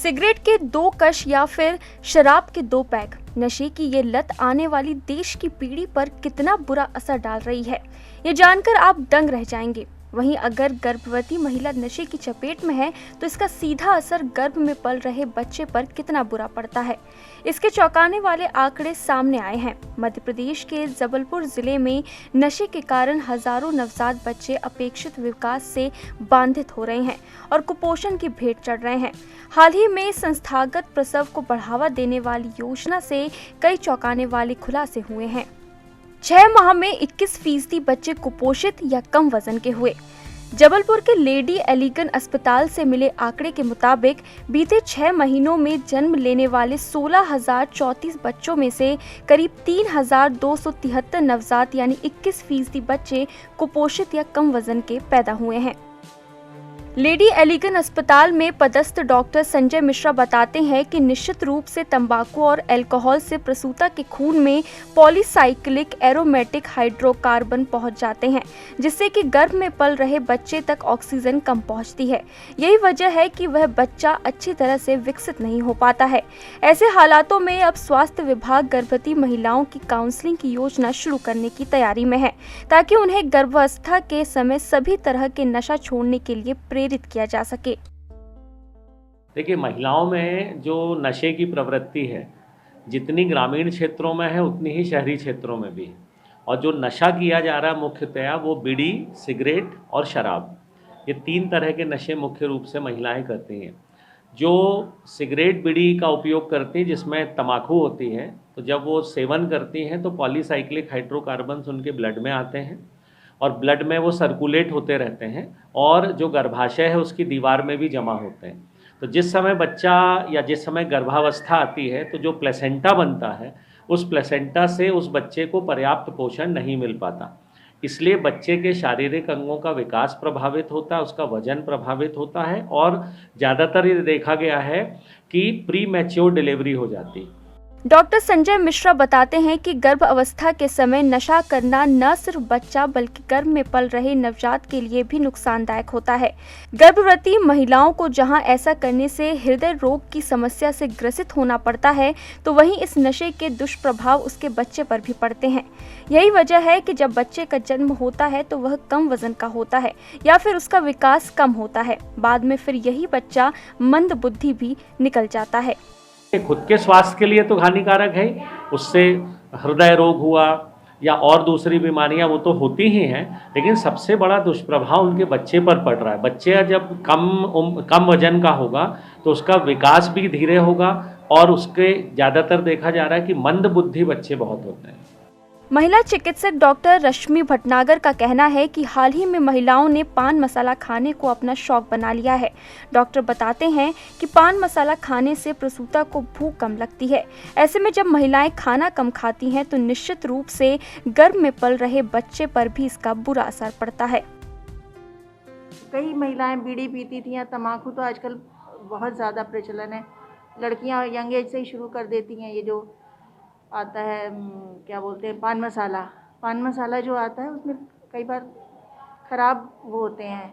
Cigarette के 2 कश या फिर शराब के 2 पैक, नशे की ये लत आने वाली देश की पीढ़ी पर कितना बुरा असर डाल रही है, ये जानकर आप दंग रह जाएंगे। वहीं अगर गर्भवती महिला नशे की चपेट में है तो इसका सीधा असर गर्भ में पल रहे बच्चे पर कितना बुरा पड़ता है, इसके चौंकाने वाले आंकड़े सामने आए हैं। मध्य प्रदेश के जबलपुर जिले में नशे के कारण हजारों नवजात बच्चे अपेक्षित विकास से बाधित हो रहे हैं और कुपोषण की भेंट चढ़ रहे हैं। हाल ही में संस्थागत प्रसव को बढ़ावा देने वाली योजना से कई चौंकाने वाले खुलासे हुए हैं। 6 माह में 21% बच्चे कुपोषित या कम वजन के हुए। जबलपुर के लेडी एलिगन अस्पताल से मिले आंकड़े के मुताबिक बीते 6 महीनों में जन्म लेने वाले 16,034 बच्चों में से करीब 3,273 नवजात यानी 21% बच्चे कुपोषित या कम वजन के पैदा हुए हैं। लेडी एलिगन अस्पताल में पदस्थ डॉक्टर संजय मिश्रा बताते हैं कि निश्चित रूप से तंबाकू और अल्कोहल से प्रसूता के खून में पॉलीसाइक्लिक एरोमेटिक हाइड्रोकार्बन पहुंच जाते हैं, जिससे कि गर्भ में पल रहे बच्चे तक ऑक्सीजन कम पहुंचती है। यही वजह है कि वह बच्चा अच्छी तरह से विकसित नहीं हो पाता है। ऐसे हालातों में अब स्वास्थ्य विभाग गर्भवती महिलाओं की काउंसलिंग की योजना शुरू करने की तैयारी में है, ताकि उन्हें गर्भावस्था के समय सभी तरह के नशा छोड़ने के लिए प्रेरित किया जा सके। देखिए, महिलाओं में जो नशे की प्रवृत्ति है, जितनी ग्रामीण क्षेत्रों में है उतनी ही शहरी क्षेत्रों में भी है। और जो नशा किया जा रहा है मुख्यतया वो बीड़ी, सिगरेट और शराब, ये 3 तरह के नशे मुख्य रूप से महिलाएं करती हैं। जो सिगरेट, बीड़ी का उपयोग करती हैं जिसमें तम्बाकू होती है, तो जब वो सेवन करती हैं तो पॉलीसाइक्लिक हाइड्रोकार्बन्स उनके ब्लड में आते हैं और ब्लड में वो सर्कुलेट होते रहते हैं और जो गर्भाशय है उसकी दीवार में भी जमा होते हैं। तो जिस समय बच्चा या जिस समय गर्भावस्था आती है तो जो प्लेसेंटा बनता है, उस प्लेसेंटा से उस बच्चे को पर्याप्त पोषण नहीं मिल पाता। इसलिए बच्चे के शारीरिक अंगों का विकास प्रभावित होता है, उसका वजन प्रभावित होता है और ज़्यादातर ये देखा गया है कि प्री मैच्योर डिलीवरी हो जाती है। डॉक्टर संजय मिश्रा बताते हैं कि गर्भ अवस्था के समय नशा करना न सिर्फ बच्चा बल्कि गर्भ में पल रहे नवजात के लिए भी नुकसानदायक होता है। गर्भवती महिलाओं को जहां ऐसा करने से हृदय रोग की समस्या से ग्रसित होना पड़ता है, तो वहीं इस नशे के दुष्प्रभाव उसके बच्चे पर भी पड़ते हैं। यही वजह है कि जब बच्चे का जन्म होता है तो वह कम वजन का होता है या फिर उसका विकास कम होता है। बाद में फिर यही बच्चा मंद बुद्धि भी निकल जाता है। खुद के स्वास्थ्य के लिए तो हानिकारक है, उससे हृदय रोग हुआ या और दूसरी बीमारियां वो तो होती ही हैं, लेकिन सबसे बड़ा दुष्प्रभाव उनके बच्चे पर पड़ रहा है। बच्चे जब कम वजन का होगा तो उसका विकास भी धीरे होगा और उसके ज़्यादातर देखा जा रहा है कि मंद बुद्धि बच्चे बहुत होते हैं। महिला चिकित्सक डॉक्टर रश्मि भटनागर का कहना है कि हाल ही में महिलाओं ने पान मसाला खाने को अपना शौक बना लिया है। डॉक्टर बताते हैं कि पान मसाला खाने से प्रसूता को भूख कम लगती है। ऐसे में जब महिलाएं खाना कम खाती हैं तो निश्चित रूप से गर्भ में पल रहे बच्चे पर भी इसका बुरा असर पड़ता है। कई महिलाएं बीड़ी पीती थी या तम्बाकू तो आजकल बहुत ज़्यादा प्रचलन है। लड़कियां यंग एज से ही शुरू कर देती हैं। ये जो आता है क्या बोलते हैं, पान मसाला जो आता है उसमें कई बार ख़राब वो होते हैं,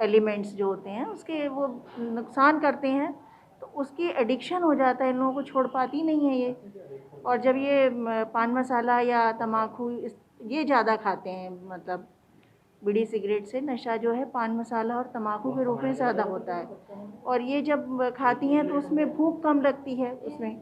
एलिमेंट्स जो होते हैं उसके वो नुकसान करते हैं, तो उसकी एडिक्शन हो जाता है। इन लोगों को छोड़ पाती नहीं है ये। और जब ये पान मसाला या तम्बाकू ये ज़्यादा खाते हैं, मतलब बीड़ी सिगरेट से नशा जो है पान मसाला और तम्बाकू के रूप में ज़्यादा होता है। और ये जब खाती हैं तो उसमें भूख कम लगती है उसमें,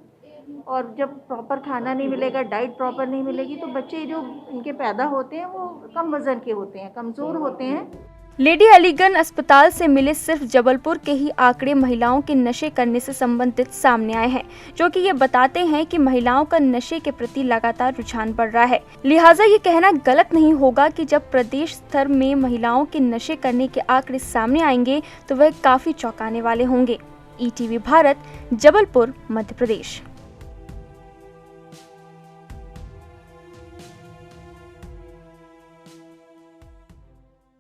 और जब प्रॉपर खाना नहीं मिलेगा, डाइट प्रॉपर नहीं मिलेगी, तो बच्चे जो इनके पैदा होते हैं वो कम वजन के होते हैं, कमज़ोर होते हैं। लेडी एलिगन अस्पताल से मिले सिर्फ जबलपुर के ही आंकड़े महिलाओं के नशे करने से संबंधित सामने आए हैं, जो कि ये बताते हैं कि महिलाओं का नशे के प्रति लगातार रुझान बढ़ रहा है। लिहाजा ये कहना गलत नहीं होगा कि जब प्रदेश स्तर में महिलाओं के नशे करने के आंकड़े सामने आएंगे तो वह काफी चौंकाने वाले होंगे। ETV भारत, जबलपुर, मध्य प्रदेश।